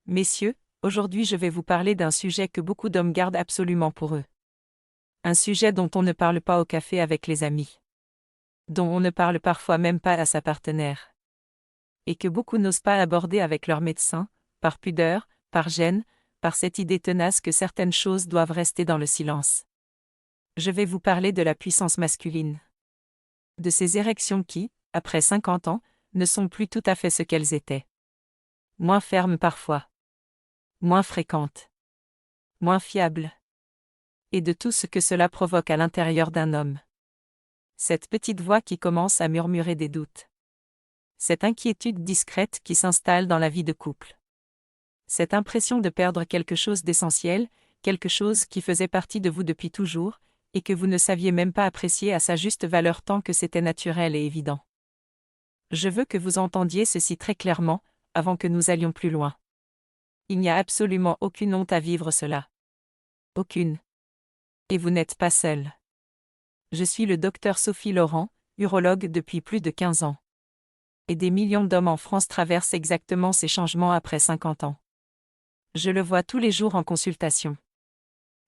Messieurs, aujourd'hui je vais vous parler d'un sujet que beaucoup d'hommes gardent absolument pour eux. Un sujet dont on ne parle pas au café avec les amis. Dont on ne parle parfois même pas à sa partenaire. Et que beaucoup n'osent pas aborder avec leur médecin, par pudeur, par gêne, par cette idée tenace que certaines choses doivent rester dans le silence. Je vais vous parler de la puissance masculine. De ces érections qui, après 50 ans, ne sont plus tout à fait ce qu'elles étaient. Moins fermes parfois. Moins fréquentes. Moins fiables. Et de tout ce que cela provoque à l'intérieur d'un homme. Cette petite voix qui commence à murmurer des doutes. Cette inquiétude discrète qui s'installe dans la vie de couple. Cette impression de perdre quelque chose d'essentiel, quelque chose qui faisait partie de vous depuis toujours, et que vous ne saviez même pas apprécier à sa juste valeur tant que c'était naturel et évident. Je veux que vous entendiez ceci très clairement, avant que nous allions plus loin. Il n'y a absolument aucune honte à vivre cela. Aucune. Et vous n'êtes pas seul. Je suis le docteur Sophie Laurent, urologue depuis plus de 15 ans. Et des millions d'hommes en France traversent exactement ces changements après 50 ans. Je le vois tous les jours en consultation.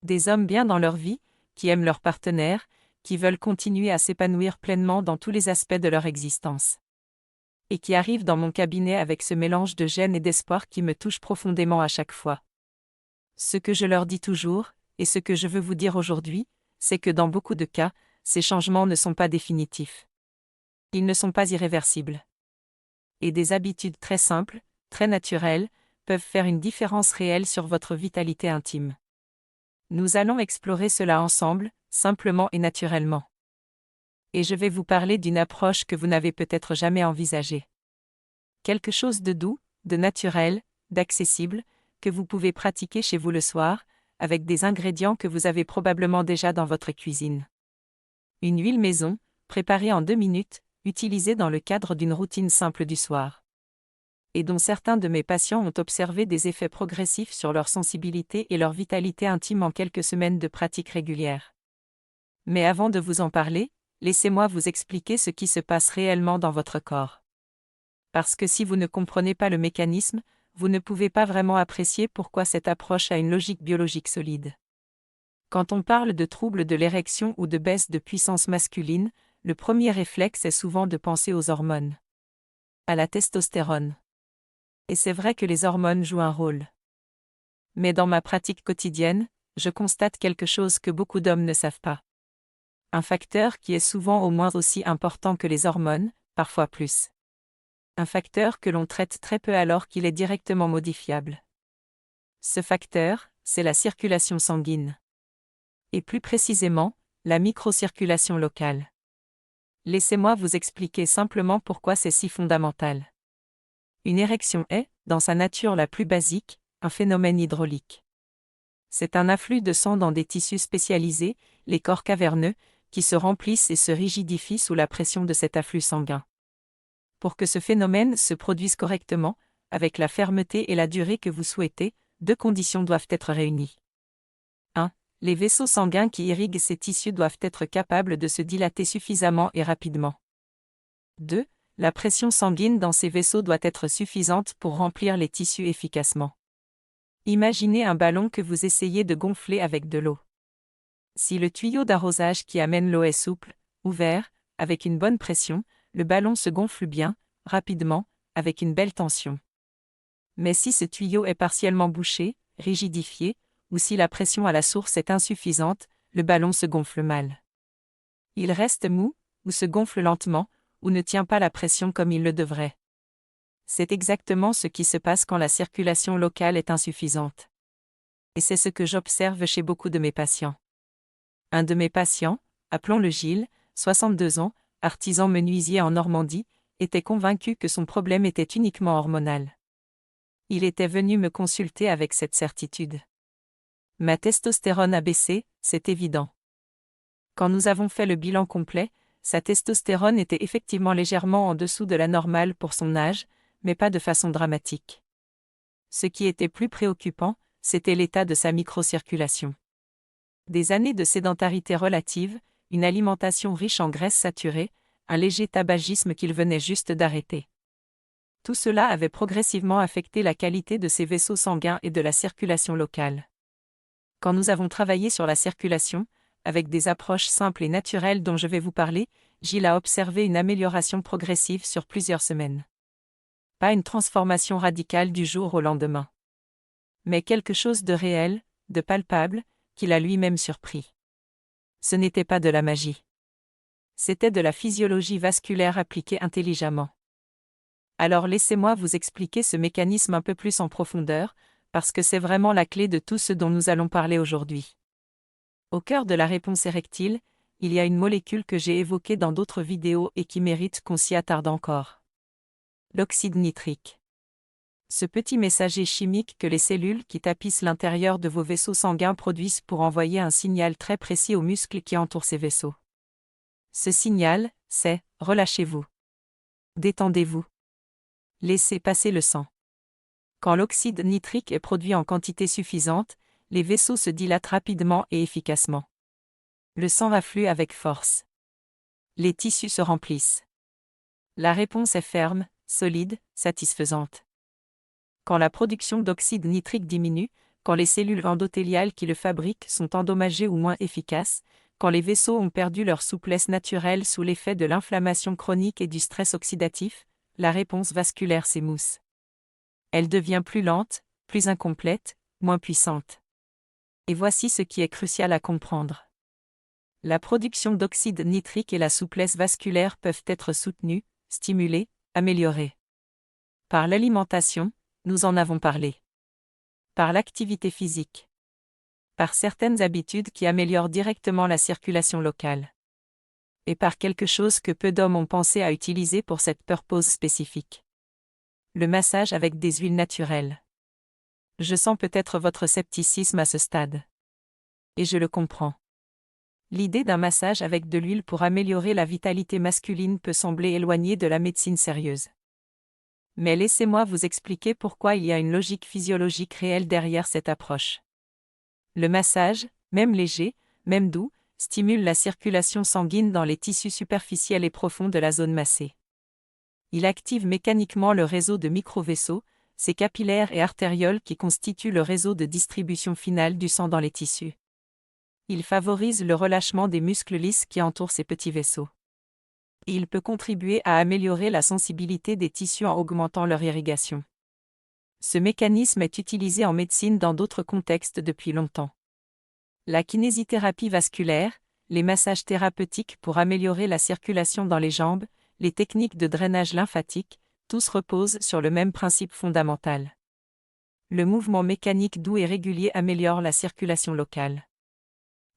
Des hommes bien dans leur vie, qui aiment leur partenaire, qui veulent continuer à s'épanouir pleinement dans tous les aspects de leur existence. Et qui arrivent dans mon cabinet avec ce mélange de gêne et d'espoir qui me touche profondément à chaque fois. Ce que je leur dis toujours, et ce que je veux vous dire aujourd'hui, c'est que dans beaucoup de cas, ces changements ne sont pas définitifs. Ils ne sont pas irréversibles. Et des habitudes très simples, très naturelles, peuvent faire une différence réelle sur votre vitalité intime. Nous allons explorer cela ensemble, simplement et naturellement. Et je vais vous parler d'une approche que vous n'avez peut-être jamais envisagée. Quelque chose de doux, de naturel, d'accessible, que vous pouvez pratiquer chez vous le soir, avec des ingrédients que vous avez probablement déjà dans votre cuisine. Une huile maison, préparée en 2 minutes, utilisée dans le cadre d'une routine simple du soir. Et dont certains de mes patients ont observé des effets progressifs sur leur sensibilité et leur vitalité intime en quelques semaines de pratique régulière. Mais avant de vous en parler, laissez-moi vous expliquer ce qui se passe réellement dans votre corps. Parce que si vous ne comprenez pas le mécanisme, vous ne pouvez pas vraiment apprécier pourquoi cette approche a une logique biologique solide. Quand on parle de troubles de l'érection ou de baisse de puissance masculine, le premier réflexe est souvent de penser aux hormones. À la testostérone. Et c'est vrai que les hormones jouent un rôle. Mais dans ma pratique quotidienne, je constate quelque chose que beaucoup d'hommes ne savent pas. Un facteur qui est souvent au moins aussi important que les hormones, parfois plus. Un facteur que l'on traite très peu alors qu'il est directement modifiable. Ce facteur, c'est la circulation sanguine. Et plus précisément, la microcirculation locale. Laissez-moi vous expliquer simplement pourquoi c'est si fondamental. Une érection est, dans sa nature la plus basique, un phénomène hydraulique. C'est un afflux de sang dans des tissus spécialisés, les corps caverneux, qui se remplissent et se rigidifient sous la pression de cet afflux sanguin. Pour que ce phénomène se produise correctement, avec la fermeté et la durée que vous souhaitez, 2 conditions doivent être réunies. 1. Les vaisseaux sanguins qui irriguent ces tissus doivent être capables de se dilater suffisamment et rapidement. 2. La pression sanguine dans ces vaisseaux doit être suffisante pour remplir les tissus efficacement. Imaginez un ballon que vous essayez de gonfler avec de l'eau. Si le tuyau d'arrosage qui amène l'eau est souple, ouvert, avec une bonne pression, le ballon se gonfle bien, rapidement, avec une belle tension. Mais si ce tuyau est partiellement bouché, rigidifié, ou si la pression à la source est insuffisante, le ballon se gonfle mal. Il reste mou, ou se gonfle lentement, ou ne tient pas la pression comme il le devrait. C'est exactement ce qui se passe quand la circulation locale est insuffisante. Et c'est ce que j'observe chez beaucoup de mes patients. Un de mes patients, appelons-le Gilles, 62 ans, artisan menuisier en Normandie, était convaincu que son problème était uniquement hormonal. Il était venu me consulter avec cette certitude. Ma testostérone a baissé, c'est évident. Quand nous avons fait le bilan complet, sa testostérone était effectivement légèrement en dessous de la normale pour son âge, mais pas de façon dramatique. Ce qui était plus préoccupant, c'était l'état de sa microcirculation. Des années de sédentarité relative, une alimentation riche en graisses saturées, un léger tabagisme qu'il venait juste d'arrêter. Tout cela avait progressivement affecté la qualité de ces vaisseaux sanguins et de la circulation locale. Quand nous avons travaillé sur la circulation, avec des approches simples et naturelles dont je vais vous parler, Gilles a observé une amélioration progressive sur plusieurs semaines. Pas une transformation radicale du jour au lendemain. Mais quelque chose de réel, de palpable, qu'il a lui-même surpris. Ce n'était pas de la magie. C'était de la physiologie vasculaire appliquée intelligemment. Alors laissez-moi vous expliquer ce mécanisme un peu plus en profondeur, parce que c'est vraiment la clé de tout ce dont nous allons parler aujourd'hui. Au cœur de la réponse érectile, il y a une molécule que j'ai évoquée dans d'autres vidéos et qui mérite qu'on s'y attarde encore. L'oxyde nitrique. Ce petit messager chimique que les cellules qui tapissent l'intérieur de vos vaisseaux sanguins produisent pour envoyer un signal très précis aux muscles qui entourent ces vaisseaux. Ce signal, c'est « relâchez-vous ». Détendez-vous. Laissez passer le sang. Quand l'oxyde nitrique est produit en quantité suffisante, les vaisseaux se dilatent rapidement et efficacement. Le sang afflue avec force. Les tissus se remplissent. La réponse est ferme, solide, satisfaisante. Quand la production d'oxyde nitrique diminue, quand les cellules endothéliales qui le fabriquent sont endommagées ou moins efficaces, quand les vaisseaux ont perdu leur souplesse naturelle sous l'effet de l'inflammation chronique et du stress oxydatif, la réponse vasculaire s'émousse. Elle devient plus lente, plus incomplète, moins puissante. Et voici ce qui est crucial à comprendre. La production d'oxyde nitrique et la souplesse vasculaire peuvent être soutenues, stimulées, améliorées. Par l'alimentation, nous en avons parlé. Par l'activité physique. Par certaines habitudes qui améliorent directement la circulation locale. Et par quelque chose que peu d'hommes ont pensé à utiliser pour cette purpose spécifique. Le massage avec des huiles naturelles. Je sens peut-être votre scepticisme à ce stade. Et je le comprends. L'idée d'un massage avec de l'huile pour améliorer la vitalité masculine peut sembler éloignée de la médecine sérieuse. Mais laissez-moi vous expliquer pourquoi il y a une logique physiologique réelle derrière cette approche. Le massage, même léger, même doux, stimule la circulation sanguine dans les tissus superficiels et profonds de la zone massée. Il active mécaniquement le réseau de microvaisseaux, ces capillaires et artérioles qui constituent le réseau de distribution finale du sang dans les tissus. Il favorise le relâchement des muscles lisses qui entourent ces petits vaisseaux. Et il peut contribuer à améliorer la sensibilité des tissus en augmentant leur irrigation. Ce mécanisme est utilisé en médecine dans d'autres contextes depuis longtemps. La kinésithérapie vasculaire, les massages thérapeutiques pour améliorer la circulation dans les jambes, les techniques de drainage lymphatique, tous reposent sur le même principe fondamental. Le mouvement mécanique doux et régulier améliore la circulation locale.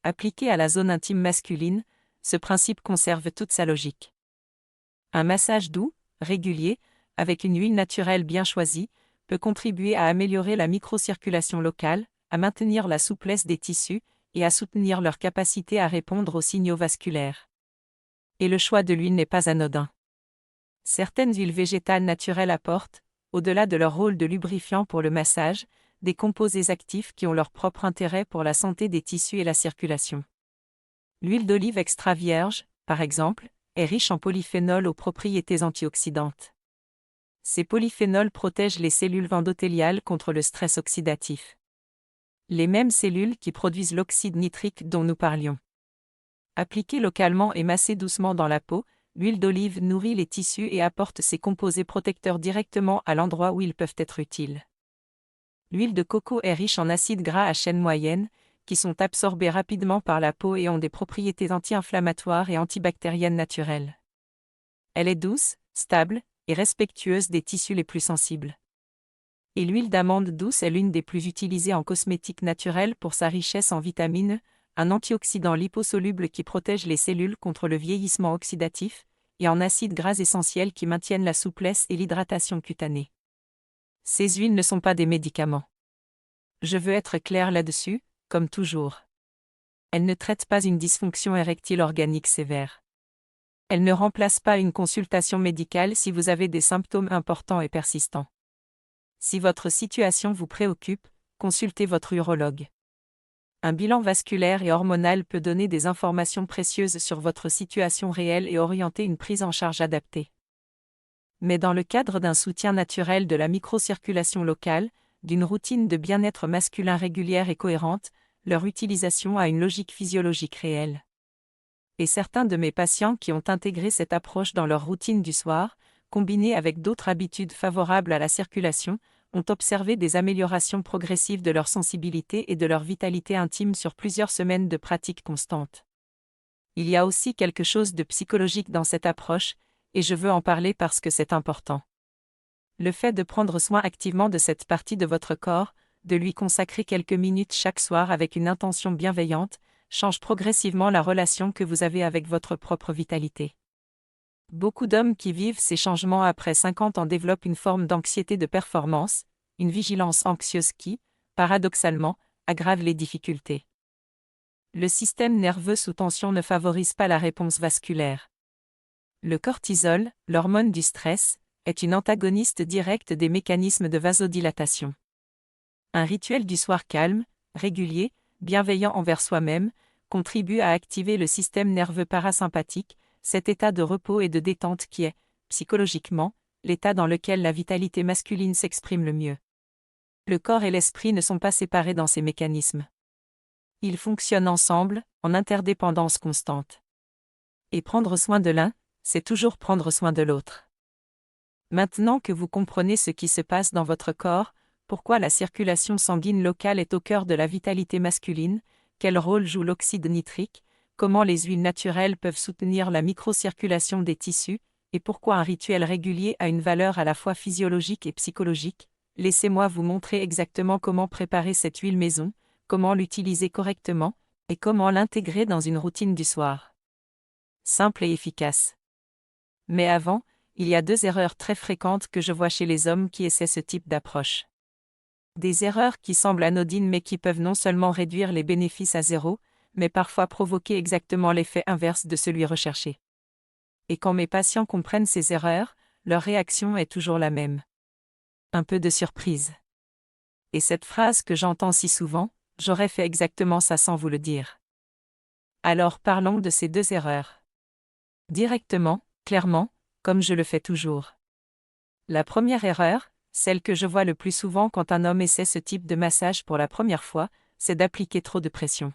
Appliqué à la zone intime masculine, ce principe conserve toute sa logique. Un massage doux, régulier, avec une huile naturelle bien choisie, peut contribuer à améliorer la microcirculation locale, à maintenir la souplesse des tissus et à soutenir leur capacité à répondre aux signaux vasculaires. Et le choix de l'huile n'est pas anodin. Certaines huiles végétales naturelles apportent, au-delà de leur rôle de lubrifiant pour le massage, des composés actifs qui ont leur propre intérêt pour la santé des tissus et la circulation. L'huile d'olive extra vierge, par exemple, est riche en polyphénols aux propriétés antioxydantes. Ces polyphénols protègent les cellules endothéliales contre le stress oxydatif. Les mêmes cellules qui produisent l'oxyde nitrique dont nous parlions. Appliquée localement et massée doucement dans la peau, l'huile d'olive nourrit les tissus et apporte ses composés protecteurs directement à l'endroit où ils peuvent être utiles. L'huile de coco est riche en acides gras à chaîne moyenne, qui sont absorbés rapidement par la peau et ont des propriétés anti-inflammatoires et antibactériennes naturelles. Elle est douce, stable et respectueuse des tissus les plus sensibles. Et l'huile d'amande douce est l'une des plus utilisées en cosmétique naturelle pour sa richesse en vitamines, un antioxydant liposoluble qui protège les cellules contre le vieillissement oxydatif, et en acides gras essentiels qui maintiennent la souplesse et l'hydratation cutanée. Ces huiles ne sont pas des médicaments. Je veux être clair là-dessus, comme toujours. Elles ne traitent pas une dysfonction érectile organique sévère. Elles ne remplacent pas une consultation médicale si vous avez des symptômes importants et persistants. Si votre situation vous préoccupe, consultez votre urologue. Un bilan vasculaire et hormonal peut donner des informations précieuses sur votre situation réelle et orienter une prise en charge adaptée. mais dans le cadre d'un soutien naturel de la microcirculation locale, d'une routine de bien-être masculin régulière et cohérente, leur utilisation a une logique physiologique réelle. Et certains de mes patients qui ont intégré cette approche dans leur routine du soir, combinée avec d'autres habitudes favorables à la circulation, ont observé des améliorations progressives de leur sensibilité et de leur vitalité intime sur plusieurs semaines de pratique constante. Il y a aussi quelque chose de psychologique dans cette approche, et je veux en parler parce que c'est important. Le fait de prendre soin activement de cette partie de votre corps, de lui consacrer quelques minutes chaque soir avec une intention bienveillante, change progressivement la relation que vous avez avec votre propre vitalité. Beaucoup d'hommes qui vivent ces changements après 50 ans développent une forme d'anxiété de performance, une vigilance anxieuse qui, paradoxalement, aggrave les difficultés. Le système nerveux sous tension ne favorise pas la réponse vasculaire. Le cortisol, l'hormone du stress, est une antagoniste directe des mécanismes de vasodilatation. Un rituel du soir calme, régulier, bienveillant envers soi-même, contribue à activer le système nerveux parasympathique, cet état de repos et de détente qui est, psychologiquement, l'état dans lequel la vitalité masculine s'exprime le mieux. Le corps et l'esprit ne sont pas séparés dans ces mécanismes. Ils fonctionnent ensemble, en interdépendance constante. Et prendre soin de l'un, c'est toujours prendre soin de l'autre. Maintenant que vous comprenez ce qui se passe dans votre corps, pourquoi la circulation sanguine locale est au cœur de la vitalité masculine, quel rôle joue l'oxyde nitrique, comment les huiles naturelles peuvent soutenir la microcirculation des tissus, et pourquoi un rituel régulier a une valeur à la fois physiologique et psychologique, laissez-moi vous montrer exactement comment préparer cette huile maison, comment l'utiliser correctement, et comment l'intégrer dans une routine du soir. Simple et efficace. Mais avant, il y a 2 erreurs très fréquentes que je vois chez les hommes qui essaient ce type d'approche. Des erreurs qui semblent anodines mais qui peuvent non seulement réduire les bénéfices à zéro, mais parfois provoquer exactement l'effet inverse de celui recherché. Et quand mes patients comprennent ces erreurs, leur réaction est toujours la même. Un peu de surprise. Et cette phrase que j'entends si souvent, j'aurais fait exactement ça sans vous le dire. Alors parlons de ces 2 erreurs. Directement, clairement, comme je le fais toujours. La première erreur, celle que je vois le plus souvent quand un homme essaie ce type de massage pour la première fois, c'est d'appliquer trop de pression.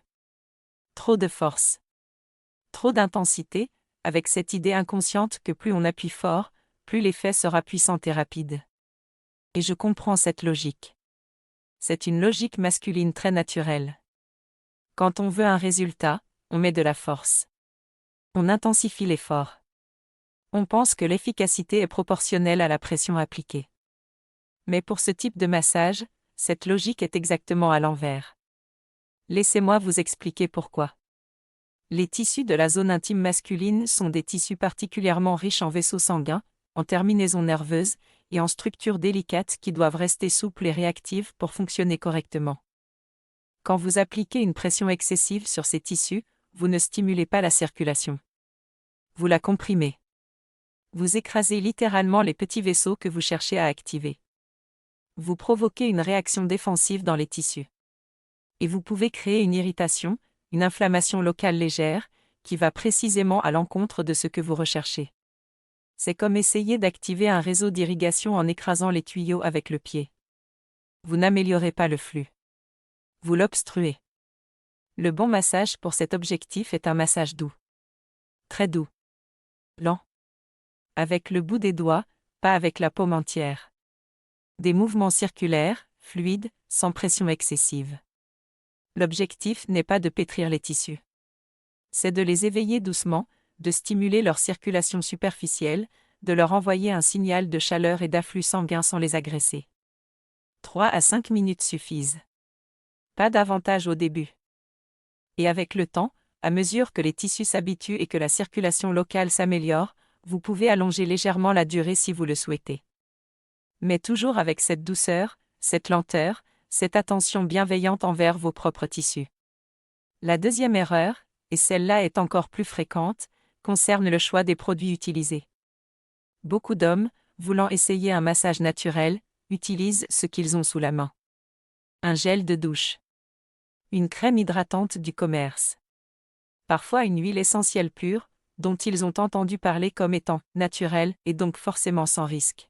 Trop de force. Trop d'intensité, avec cette idée inconsciente que plus on appuie fort, plus l'effet sera puissant et rapide. Et je comprends cette logique. C'est une logique masculine très naturelle. Quand on veut un résultat, on met de la force. On intensifie l'effort. On pense que l'efficacité est proportionnelle à la pression appliquée. Mais pour ce type de massage, cette logique est exactement à l'envers. Laissez-moi vous expliquer pourquoi. Les tissus de la zone intime masculine sont des tissus particulièrement riches en vaisseaux sanguins, en terminaisons nerveuses, et en structures délicates qui doivent rester souples et réactives pour fonctionner correctement. Quand vous appliquez une pression excessive sur ces tissus, vous ne stimulez pas la circulation. Vous la comprimez. Vous écrasez littéralement les petits vaisseaux que vous cherchez à activer. Vous provoquez une réaction défensive dans les tissus. Et vous pouvez créer une irritation, une inflammation locale légère, qui va précisément à l'encontre de ce que vous recherchez. C'est comme essayer d'activer un réseau d'irrigation en écrasant les tuyaux avec le pied. Vous n'améliorez pas le flux. Vous l'obstruez. Le bon massage pour cet objectif est un massage doux. Très doux. Lent. Avec le bout des doigts, pas avec la paume entière. Des mouvements circulaires, fluides, sans pression excessive. L'objectif n'est pas de pétrir les tissus. C'est de les éveiller doucement, de stimuler leur circulation superficielle, de leur envoyer un signal de chaleur et d'afflux sanguin sans les agresser. 3 à 5 minutes suffisent. Pas davantage au début. Et avec le temps, à mesure que les tissus s'habituent et que la circulation locale s'améliore, vous pouvez allonger légèrement la durée si vous le souhaitez. Mais toujours avec cette douceur, cette lenteur, cette attention bienveillante envers vos propres tissus. La deuxième erreur, et celle-là est encore plus fréquente, concerne le choix des produits utilisés. Beaucoup d'hommes, voulant essayer un massage naturel, utilisent ce qu'ils ont sous la main. Un gel de douche. Une crème hydratante du commerce. Parfois une huile essentielle pure, dont ils ont entendu parler comme étant naturels et donc forcément sans risque.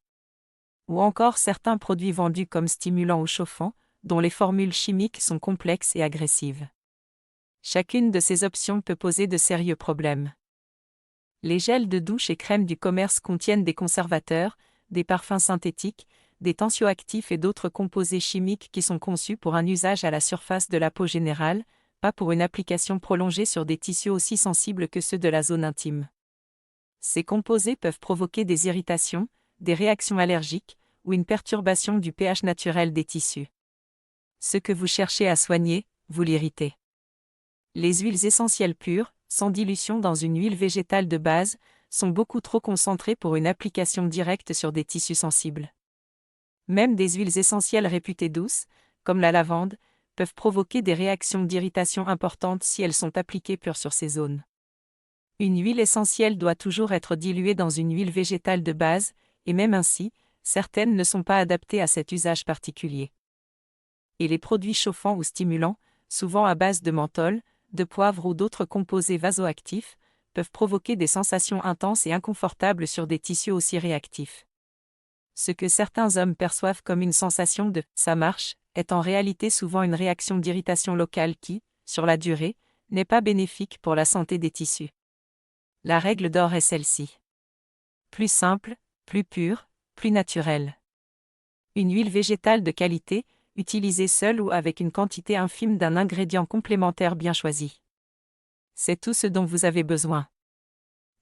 Ou encore certains produits vendus comme stimulants ou chauffants, dont les formules chimiques sont complexes et agressives. Chacune de ces options peut poser de sérieux problèmes. Les gels de douche et crèmes du commerce contiennent des conservateurs, des parfums synthétiques, des tensioactifs et d'autres composés chimiques qui sont conçus pour un usage à la surface de la peau générale, pas pour une application prolongée sur des tissus aussi sensibles que ceux de la zone intime. Ces composés peuvent provoquer des irritations, des réactions allergiques, ou une perturbation du pH naturel des tissus. Ce que vous cherchez à soigner, vous l'irritez. Les huiles essentielles pures, sans dilution dans une huile végétale de base, sont beaucoup trop concentrées pour une application directe sur des tissus sensibles. Même des huiles essentielles réputées douces, comme la lavande, peuvent provoquer des réactions d'irritation importantes si elles sont appliquées pures sur ces zones. Une huile essentielle doit toujours être diluée dans une huile végétale de base, et même ainsi, certaines ne sont pas adaptées à cet usage particulier. Et les produits chauffants ou stimulants, souvent à base de menthol, de poivre ou d'autres composés vasoactifs, peuvent provoquer des sensations intenses et inconfortables sur des tissus aussi réactifs. Ce que certains hommes perçoivent comme une sensation de « ça marche » est en réalité souvent une réaction d'irritation locale qui, sur la durée, n'est pas bénéfique pour la santé des tissus. La règle d'or est celle-ci. Plus simple, plus pure, plus naturelle. Une huile végétale de qualité, utilisée seule ou avec une quantité infime d'un ingrédient complémentaire bien choisi. C'est tout ce dont vous avez besoin.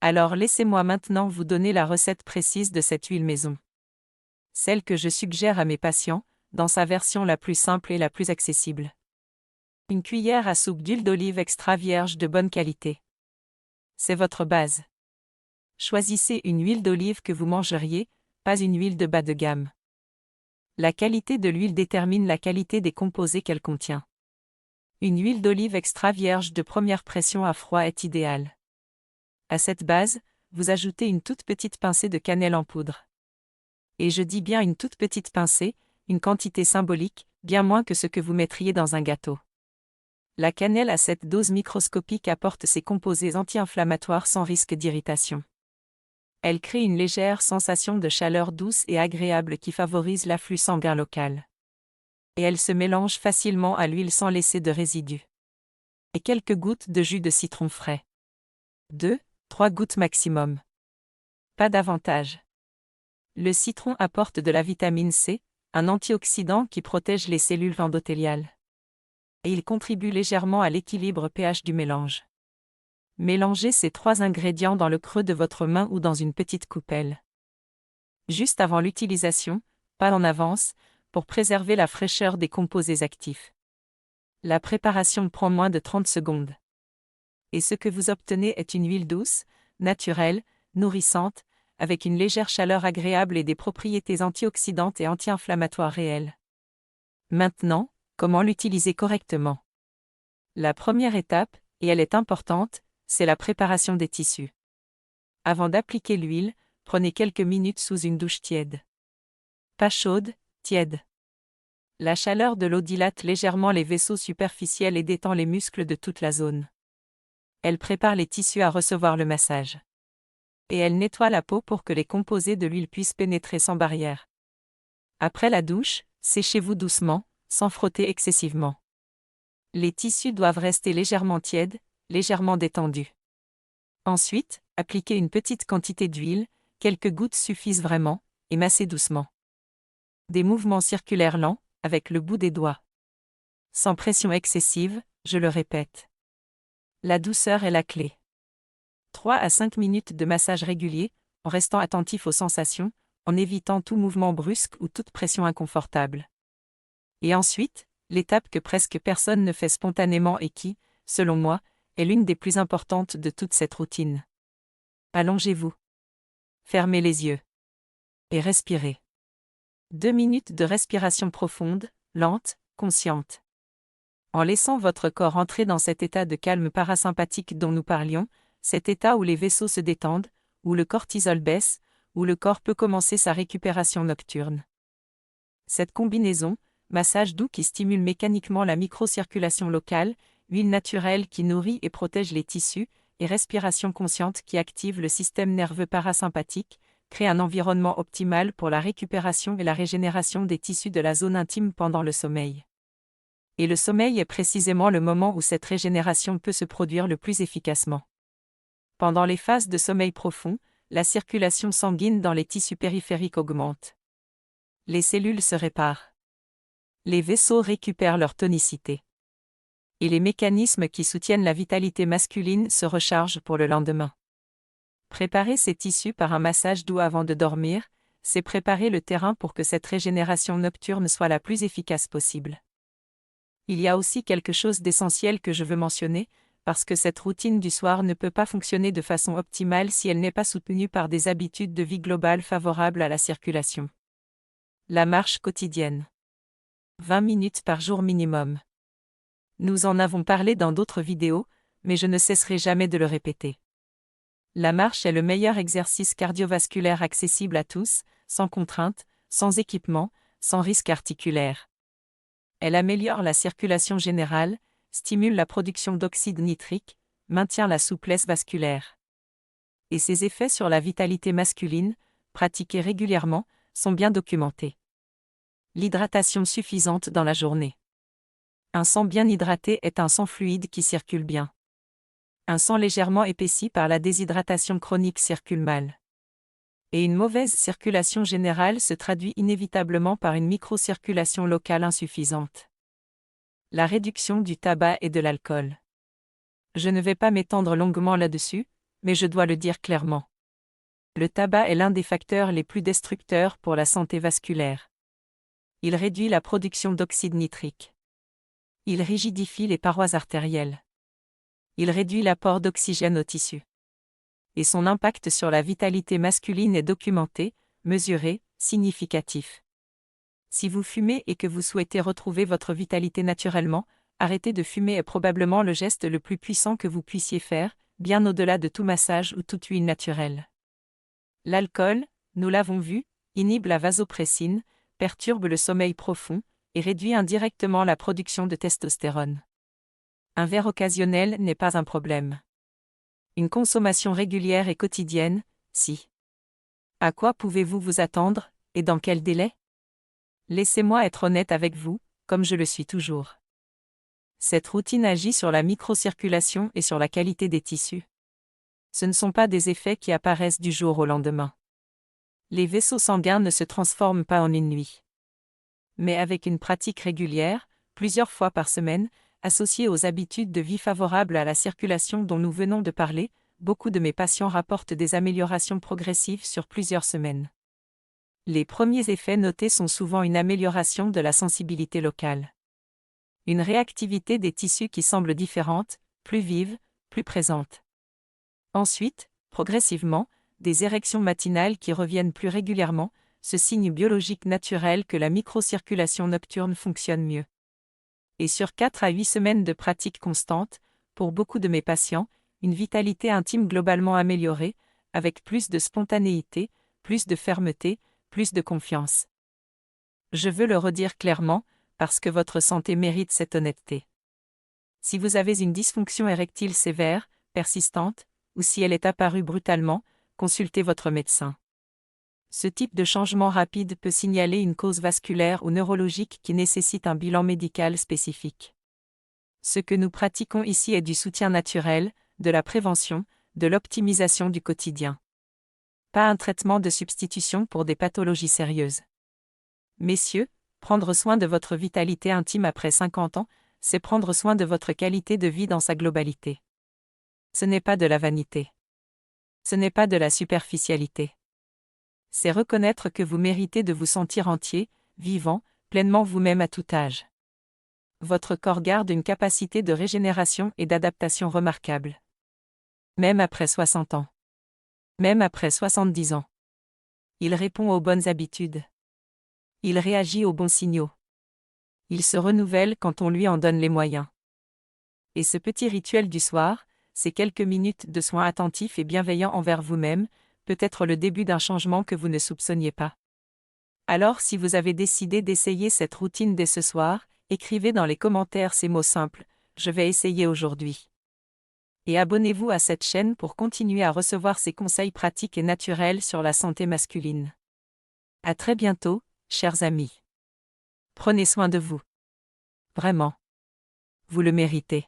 Alors laissez-moi maintenant vous donner la recette précise de cette huile maison. Celle que je suggère à mes patients, dans sa version la plus simple et la plus accessible. Une cuillère à soupe d'huile d'olive extra vierge de bonne qualité. C'est votre base. Choisissez une huile d'olive que vous mangeriez, pas une huile de bas de gamme. La qualité de l'huile détermine la qualité des composés qu'elle contient. Une huile d'olive extra vierge de première pression à froid est idéale. À cette base, vous ajoutez une toute petite pincée de cannelle en poudre. Et je dis bien une toute petite pincée, une quantité symbolique, bien moins que ce que vous mettriez dans un gâteau. La cannelle à cette dose microscopique apporte ses composés anti-inflammatoires sans risque d'irritation. Elle crée une légère sensation de chaleur douce et agréable qui favorise l'afflux sanguin local. Et elle se mélange facilement à l'huile sans laisser de résidus. Et quelques gouttes de jus de citron frais. 2-3 gouttes maximum. Pas davantage. Le citron apporte de la vitamine C, un antioxydant qui protège les cellules endothéliales. Et il contribue légèrement à l'équilibre pH du mélange. Mélangez ces 3 ingrédients dans le creux de votre main ou dans une petite coupelle. Juste avant l'utilisation, pas en avance, pour préserver la fraîcheur des composés actifs. La préparation prend moins de 30 secondes. Et ce que vous obtenez est une huile douce, naturelle, nourrissante, avec une légère chaleur agréable et des propriétés antioxydantes et anti-inflammatoires réelles. Maintenant, comment l'utiliser correctement? La première étape, et elle est importante, c'est la préparation des tissus. Avant d'appliquer l'huile, prenez quelques minutes sous une douche tiède. Pas chaude, tiède. La chaleur de l'eau dilate légèrement les vaisseaux superficiels et détend les muscles de toute la zone. Elle prépare les tissus à recevoir le massage. Et elle nettoie la peau pour que les composés de l'huile puissent pénétrer sans barrière. Après la douche, séchez-vous doucement, sans frotter excessivement. Les tissus doivent rester légèrement tièdes, légèrement détendus. Ensuite, appliquez une petite quantité d'huile, quelques gouttes suffisent vraiment, et massez doucement. Des mouvements circulaires lents, avec le bout des doigts. Sans pression excessive, je le répète. La douceur est la clé. 3 à 5 minutes de massage régulier, en restant attentif aux sensations, en évitant tout mouvement brusque ou toute pression inconfortable. Et ensuite, l'étape que presque personne ne fait spontanément et qui, selon moi, est l'une des plus importantes de toute cette routine. Allongez-vous. Fermez les yeux. Et respirez. 2 minutes de respiration profonde, lente, consciente. En laissant votre corps entrer dans cet état de calme parasympathique dont nous parlions, cet état où les vaisseaux se détendent, où le cortisol baisse, où le corps peut commencer sa récupération nocturne. Cette combinaison, massage doux qui stimule mécaniquement la microcirculation locale, huile naturelle qui nourrit et protège les tissus, et respiration consciente qui active le système nerveux parasympathique, crée un environnement optimal pour la récupération et la régénération des tissus de la zone intime pendant le sommeil. Et le sommeil est précisément le moment où cette régénération peut se produire le plus efficacement. Pendant les phases de sommeil profond, la circulation sanguine dans les tissus périphériques augmente. Les cellules se réparent. Les vaisseaux récupèrent leur tonicité. Et les mécanismes qui soutiennent la vitalité masculine se rechargent pour le lendemain. Préparer ces tissus par un massage doux avant de dormir, c'est préparer le terrain pour que cette régénération nocturne soit la plus efficace possible. Il y a aussi quelque chose d'essentiel que je veux mentionner, parce que cette routine du soir ne peut pas fonctionner de façon optimale si elle n'est pas soutenue par des habitudes de vie globales favorables à la circulation. La marche quotidienne. 20 minutes par jour minimum. Nous en avons parlé dans d'autres vidéos, mais je ne cesserai jamais de le répéter. La marche est le meilleur exercice cardiovasculaire accessible à tous, sans contrainte, sans équipement, sans risque articulaire. Elle améliore la circulation générale, stimule la production d'oxyde nitrique, maintient la souplesse vasculaire. Et ses effets sur la vitalité masculine, pratiqués régulièrement, sont bien documentés. L'hydratation suffisante dans la journée. Un sang bien hydraté est un sang fluide qui circule bien. Un sang légèrement épaissi par la déshydratation chronique circule mal. Et une mauvaise circulation générale se traduit inévitablement par une microcirculation locale insuffisante. La réduction du tabac et de l'alcool. Je ne vais pas m'étendre longuement là-dessus, mais je dois le dire clairement. Le tabac est l'un des facteurs les plus destructeurs pour la santé vasculaire. Il réduit la production d'oxyde nitrique. Il rigidifie les parois artérielles. Il réduit l'apport d'oxygène aux tissus. Et son impact sur la vitalité masculine est documenté, mesuré, significatif. Si vous fumez et que vous souhaitez retrouver votre vitalité naturellement, arrêter de fumer est probablement le geste le plus puissant que vous puissiez faire, bien au-delà de tout massage ou toute huile naturelle. L'alcool, nous l'avons vu, inhibe la vasopressine, perturbe le sommeil profond, et réduit indirectement la production de testostérone. Un verre occasionnel n'est pas un problème. Une consommation régulière et quotidienne, si. À quoi pouvez-vous vous attendre, et dans quel délai? Laissez-moi être honnête avec vous, comme je le suis toujours. Cette routine agit sur la microcirculation et sur la qualité des tissus. Ce ne sont pas des effets qui apparaissent du jour au lendemain. Les vaisseaux sanguins ne se transforment pas en une nuit. Mais avec une pratique régulière, plusieurs fois par semaine, associée aux habitudes de vie favorables à la circulation dont nous venons de parler, beaucoup de mes patients rapportent des améliorations progressives sur plusieurs semaines. Les premiers effets notés sont souvent une amélioration de la sensibilité locale. Une réactivité des tissus qui semble différente, plus vive, plus présente. Ensuite, progressivement, des érections matinales qui reviennent plus régulièrement, ce signe biologique naturel que la microcirculation nocturne fonctionne mieux. Et sur 4 à 8 semaines de pratique constante, pour beaucoup de mes patients, une vitalité intime globalement améliorée, avec plus de spontanéité, plus de fermeté, plus de confiance. Je veux le redire clairement, parce que votre santé mérite cette honnêteté. Si vous avez une dysfonction érectile sévère, persistante, ou si elle est apparue brutalement, consultez votre médecin. Ce type de changement rapide peut signaler une cause vasculaire ou neurologique qui nécessite un bilan médical spécifique. Ce que nous pratiquons ici est du soutien naturel, de la prévention, de l'optimisation du quotidien. Pas un traitement de substitution pour des pathologies sérieuses. Messieurs, prendre soin de votre vitalité intime après 50 ans, c'est prendre soin de votre qualité de vie dans sa globalité. Ce n'est pas de la vanité. Ce n'est pas de la superficialité. C'est reconnaître que vous méritez de vous sentir entier, vivant, pleinement vous-même à tout âge. Votre corps garde une capacité de régénération et d'adaptation remarquable. Même après 60 ans. Même après 70 ans. Il répond aux bonnes habitudes. Il réagit aux bons signaux. Il se renouvelle quand on lui en donne les moyens. Et ce petit rituel du soir, ces quelques minutes de soins attentifs et bienveillants envers vous-même, peut être le début d'un changement que vous ne soupçonniez pas. Alors si vous avez décidé d'essayer cette routine dès ce soir, écrivez dans les commentaires ces mots simples, « Je vais essayer aujourd'hui ». Et abonnez-vous à cette chaîne pour continuer à recevoir ces conseils pratiques et naturels sur la santé masculine. À très bientôt, chers amis. Prenez soin de vous. Vraiment. Vous le méritez.